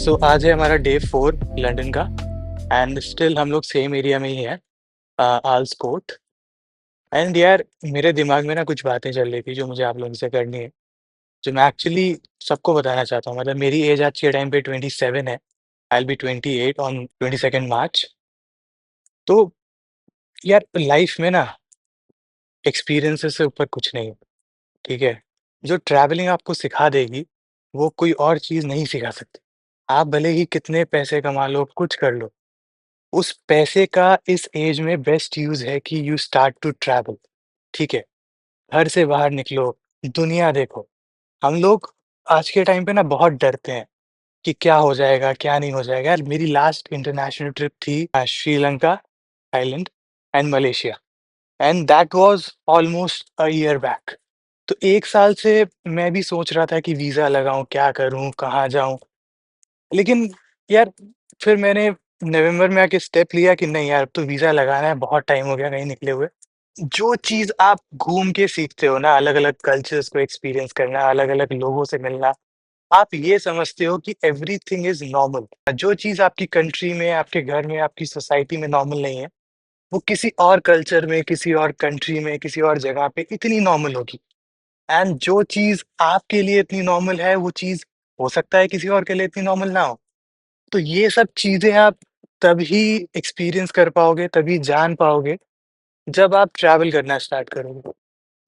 सो आज है हमारा डे 4 लंदन का एंड स्टिल हम लोग सेम एरिया में ही हैं, आल्स कोर्ट। एंड यार मेरे दिमाग में ना कुछ बातें चल रही थी जो मुझे आप लोगों से करनी है, जो मैं एक्चुअली सबको बताना चाहता हूँ। मतलब मेरी एज आज के टाइम पे 27 है। आई विल बी 28 ऑन 22 मार्च। तो यार लाइफ में ना एक्सपीरियंसेस से ऊपर कुछ नहीं है, ठीक है? जो ट्रैवलिंग आपको सिखा देगी, वो कोई और चीज़ नहीं सिखा सकती। आप भले ही कितने पैसे कमा लो, कुछ कर लो, उस पैसे का इस एज में बेस्ट यूज़ है कि यू स्टार्ट टू ट्रैवल, ठीक है? घर से बाहर निकलो, दुनिया देखो। हम लोग आज के टाइम पे ना बहुत डरते हैं कि क्या हो जाएगा, क्या नहीं हो जाएगा। यार मेरी लास्ट इंटरनेशनल ट्रिप थी Sri Lanka, Thailand and Malaysia and that was almost a year back. तो 1 साल से मैं भी सोच रहा था कि वीज़ा लगाऊँ, क्या करूँ, कहाँ जाऊँ? लेकिन यार फिर मैंने नवंबर में आके स्टेप लिया कि नहीं यार अब तो वीज़ा लगाना है, बहुत टाइम हो गया कहीं निकले हुए। जो चीज़ आप घूम के सीखते हो ना, अलग-अलग कल्चर्स को एक्सपीरियंस करना, अलग-अलग लोगों से मिलना, आप ये समझते हो कि एवरीथिंग इज़ नॉर्मल। जो चीज़ आपकी कंट्री में, आपके घर में, आपकी सोसाइटी में नॉर्मल नहीं है, वो किसी और कल्चर में, किसी और कंट्री में, किसी और जगह पे इतनी नॉर्मल होगी। एंड जो चीज़ आपके लिए इतनी नॉर्मल है, वो चीज़ हो सकता है किसी और के लिए इतनी नॉर्मल ना हो। तो ये सब चीज़ें आप तभी एक्सपीरियंस कर पाओगे, तभी जान पाओगे, जब आप ट्रैवल करना स्टार्ट करोगे।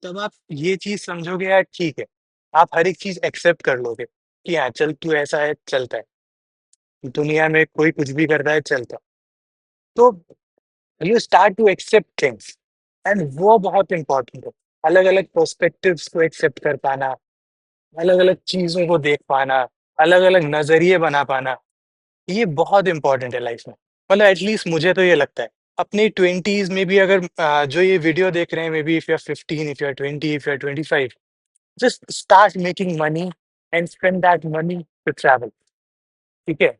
तब आप ये चीज़ समझोगे यार ठीक है, आप हर एक चीज़ एक्सेप्ट कर लोगे कि हाँ, चल तू ऐसा है, चलता है। दुनिया में कोई कुछ भी करता है, चलता है। तो you start to accept things and वो बहुत इम्पोर्टेंट है। अलग-अलग पर्सपेक्टिव्स को एक्सेप्ट कर पाना, अलग-अलग चीज़ों को देख पाना, अलग-अलग नज़रिए बना पाना। ये बहुत इम्पोर्टेंट है लाइफ में। मतलब एटलीस्ट मुझे तो ये लगता है। अपनी 20s में भी अगर जो ये वीडियो देख रहे हैं, maybe if you are 15, if you are 20, if you are 25, just start making money and spend that money to travel, ठीक है?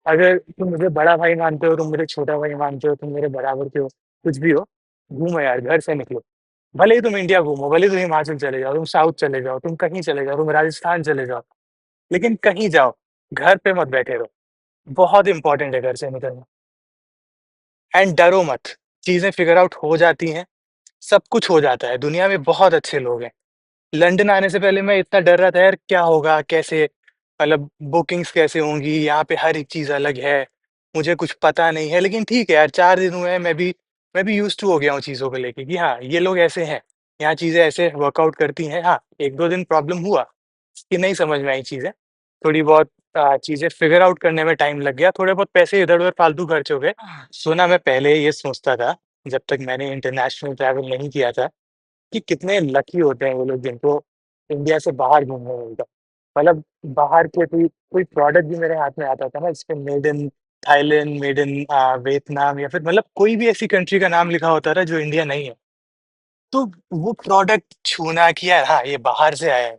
अगर तुम मुझे बड़ा भाई मानते हो, तुम मुझे छोटा भाई मानते हो, तुम मेरे बराबर के हो, कुछ भी हो, घूमो यार, घर से निकलो। भले ही तुम इंडिया घूमो, भले ही तुम हिमाचल चले जाओ, तुम साउथ चले जाओ, तुम कहीं चले जाओ, तुम राजस्थान चले जाओ, लेकिन कहीं जाओ, घर पे मत बैठे रहो। बहुत इंपॉर्टेंट है घर से निकलना। एंड डरो मत, चीज़ें फिगर आउट हो जाती हैं, सब कुछ हो जाता है, दुनिया में बहुत अच्छे लोग हैं। लंदन आने से पहले मैं इतना डर रहा था यार क्या होगा, कैसे मतलब बुकिंग्स कैसे होंगी, यहाँ पे हर एक चीज़ अलग है, मुझे कुछ पता नहीं है। लेकिन ठीक है यार 4 दिन हुए हैं, मैं भी यूज़्ड टू हो गया हूँ चीज़ों को लेके कि हाँ, ये लोग ऐसे हैं, यहाँ चीज़ें ऐसे वर्कआउट करती हैं। हाँ, 1-2 दिन प्रॉब्लम हुआ कि नहीं समझ में आई चीज़ें, थोड़ी बहुत चीज़ें फिगर आउट करने में टाइम लग गया, थोड़े बहुत पैसे इधर-उधर फालतू खर्च हो गए। सुना मैं पहले ये सोचता था, जब तक मैंने इंटरनेशनल ट्रैवल नहीं किया था, कि कितने लकी होते हैं वो लोग जिनको इंडिया से बाहर घूमने मिलता है। मतलब बाहर के कोई कोई प्रोडक्ट भी मेरे हाथ में आता था ना, इस पे made in Thailand, made in Vietnam या फिर मतलब कोई भी ऐसी कंट्री का नाम लिखा होता था जो इंडिया नहीं है। तो वो प्रोडक्ट छूना कि यार हाँ, ये बाहर से आया है,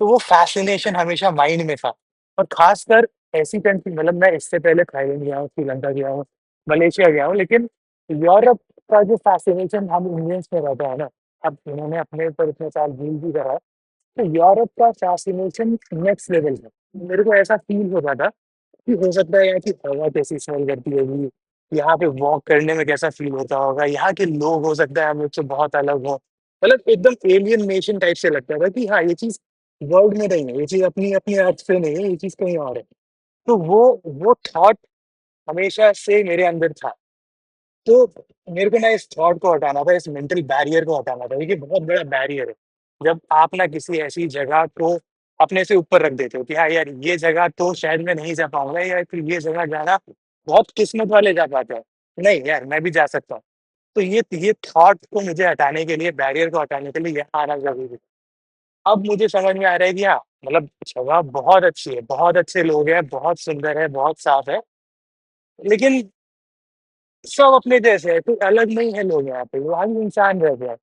तो वो फ़ैसिनेशन हमेशा माइंड में था। और ख़ासकर ऐसी कंट्री, मतलब मैं इससे पहले थाईलैंड गया हूँ, श्रीलंका गया हूँ, मलेशिया गया हूँ, लेकिन यूरोप का जो फ़ैसिनेशन हम इंडियंस में रहता है ना, अब इन्होंने अपने ऊपर इतने साल रूल भी करा है, तो यूरोप का फ़ैसिनेशन नेक्स्ट लेवल है। मेरे को ऐसा फ़ील होता था कि हो सकता है यहाँ की हवा कैसी स्मेल करती होगी, यहाँ पे वॉक करने में कैसा फ़ील होता होगा, यहाँ के लोग हो सकता है हम लोग से बहुत अलग हों। मतलब एकदम एलियन नेशन टाइप से लगता था कि हाँ, ये चीज़ वर्ल्ड में नहीं है, ये चीज़ अपनी अपनी अर्थ पे नहीं है, ये चीज़ कहीं और है। तो वो थॉट हमेशा से मेरे अंदर था। तो मेरे को ना इस थॉट को हटाना था, इस मेंटल बैरियर को हटाना था, देखिए बहुत बड़ा बैरियर है। जब आप ना किसी ऐसी जगह को अपने से ऊपर रख देते हो कि हाँ यार, ये जगह तो शायद मैं नहीं जा पाऊँगा या फिर ये जगह जाना बहुत किस्मत वाले जा पाते हैं। नहीं यार, मैं भी जा सकता हूँ। तो ये थॉट को मुझे हटाने के लिए, बैरियर को हटाने के लिए यहाँ आना ज़रूरी है। अब मुझे समझ में आ रहा है कि हाँ, मतलब जगह बहुत अच्छी है, बहुत अच्छे लोग हैं, बहुत सुंदर है, बहुत साफ है, लेकिन सब अपने जैसे हैं, कोई अलग नहीं है लोग यहाँ पे, वहाँ भी इंसान रहते हैं।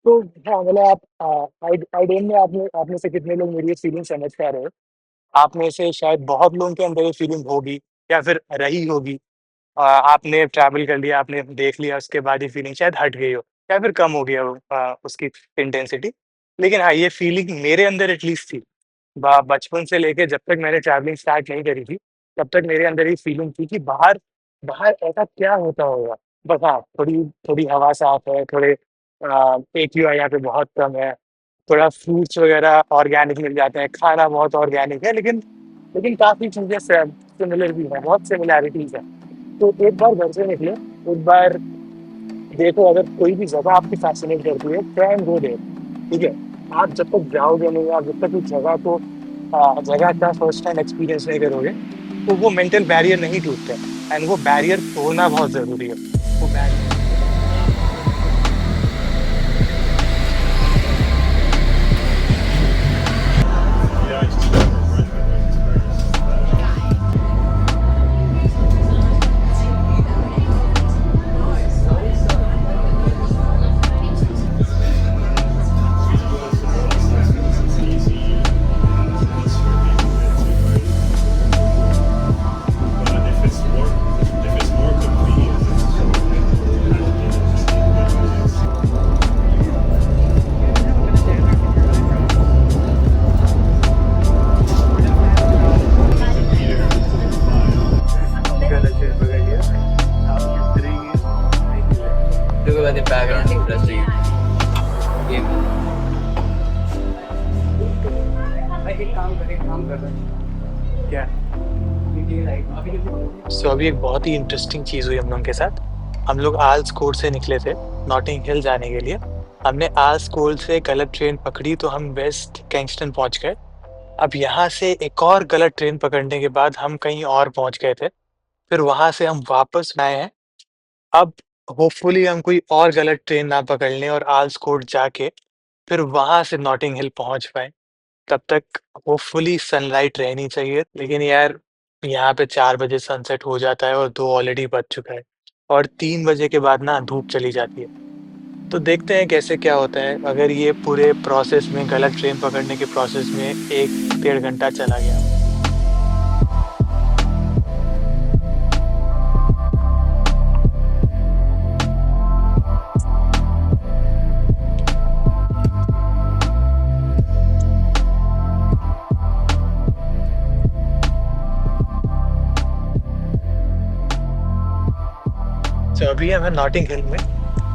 तो हाँ, मतलब आप आई डोंट नो आप में से कितने लोग मेरी ये फीलिंग समझ पा रहे हो। आप में से शायद बहुत लोगों के अंदर ये फीलिंग होगी या फिर रही होगी। आपने ट्रैवल कर लिया, आपने देख लिया, उसके बाद ये फीलिंग शायद हट गई हो या फिर कम हो गया हो उसकी इंटेंसिटी। लेकिन हाँ, ये फीलिंग मेरे अंदर एटलीस्ट थी। बचपन से लेके जब तक मैंने ट्रैवलिंग स्टार्ट नहीं करी थी, तब तक मेरे अंदर ये फीलिंग थी कि बाहर बाहर ऐसा क्या होता होगा? बस हाँ, थोड़ी थोड़ी हवा साफ है, थोड़े एक्यूआई यहाँ पे बहुत कम है, थोड़ा फ्रूट्स वगैरह ऑर्गेनिक मिल जाते हैं, खाना बहुत ऑर्गेनिक है, लेकिन काफ़ी चीज़ें सिमिलर भी हैं, बहुत सिमिलैरिटीज़ हैं। तो एक बार घर से निकले, एक बार देखो अगर कोई भी जगह आपकी फ़ैसिनेट करती है, ट्राई एंड गो देयर, ठीक है? आप जब तक जाओगे नहीं, आप जब तक उस जगह का फर्स्ट टाइम एक्सपीरियंस नहीं करोगे, तो वो मेंटल बैरियर नहीं टूटते एंड वो बैरियर तोड़ना बहुत ज़रूरी है। वो barrier Yeah, I just got refreshment experience. Visuals process is easy once you're deep into it. But if it's more convenient, Look at the background interesting. क्या सो अभी एक बहुत ही इंटरेस्टिंग चीज़ हुई हम लोगों के साथ। हम लोग आल्स कोर्ट से निकले थे नॉटिंग हिल जाने के लिए। हमने आल्स कोर्ट से गलत ट्रेन पकड़ी तो हम वेस्ट किंगस्टन पहुंच गए। अब यहाँ से एक और गलत ट्रेन पकड़ने के बाद हम कहीं और पहुंच गए थे। फिर वहां से हम वापस आए हैं। अब होपफुली हम कोई और गलत ट्रेन ना पकड़ लें और आल्स कोर्ट जाके फिर वहां से नॉटिंग हिल पहुंच पाए। तब तक होपफुली सनलाइट रहनी चाहिए, लेकिन यार यहाँ पे 4 बजे सनसेट हो जाता है और 2 ऑलरेडी बज चुका है और 3 बजे के बाद ना धूप चली जाती है। तो देखते हैं कैसे क्या होता है, अगर ये पूरे प्रोसेस में गलत ट्रेन पकड़ने के प्रोसेस में 1 डेढ़ घंटा चला गया। तो अभी हम हैं नॉटिंग हिल में,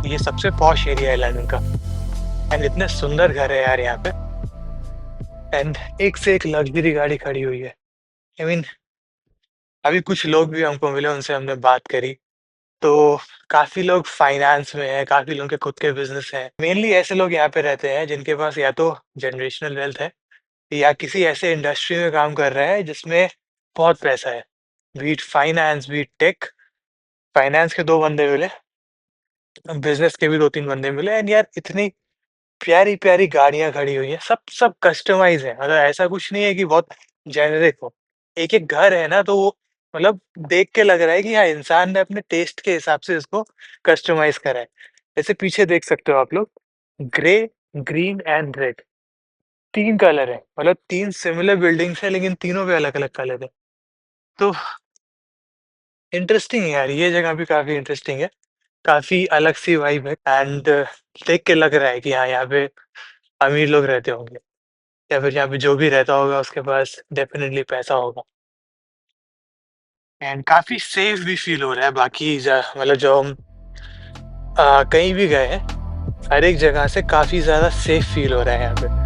ये सबसे पॉश एरिया है लंदन का एंड इतने सुंदर घर है यार यहाँ पे एंड एक से एक लग्ज़री गाड़ी खड़ी हुई है। आई मीन अभी कुछ लोग भी हमको मिले, उनसे हमने बात करी, तो काफ़ी लोग फाइनेंस में हैं, काफ़ी लोगों के खुद के बिज़नेस हैं। मेनली ऐसे लोग यहाँ पे रहते हैं जिनके पास या तो जनरेशनल वेल्थ है या किसी ऐसे इंडस्ट्री में काम कर रहा है जिसमें बहुत पैसा है। Be it finance, be it tech. Finance के 2 बंदे मिले, बिज़नेस के भी 2-3 बंदे मिले एंड यार इतनी प्यारी-प्यारी गाड़ियाँ खड़ी हुई हैं, सब सब कस्टमाइज़ है, मतलब ऐसा कुछ नहीं है कि बहुत जेनेरिक हो। एक-एक घर है ना तो वो मतलब देख के लग रहा है कि हाँ, इंसान ने अपने टेस्ट के हिसाब से इसको कस्टमाइज़ करा है। जैसे पीछे देख सकते हो आप लोग, grey, green and red 3 colour हैं, मतलब 3 सिमिलर बिल्डिंग्स हैं लेकिन तीनों पे अलग-अलग कलर है। तो इंटरेस्टिंग है यार, ये जगह भी काफ़ी इंटरेस्टिंग है, काफ़ी अलग सी वाइब है एंड देख के लग रहा है कि हाँ, यहाँ पे अमीर लोग रहते होंगे। या फिर यहाँ पे जो भी रहता होगा उसके पास डेफ़िनेटली पैसा होगा एंड काफ़ी सेफ भी फ़ील हो रहा है बाकी मतलब जो हम कहीं भी गए हैं, हर एक जगह से काफ़ी ज़्यादा सेफ फ़ील हो रहा है यहाँ पे।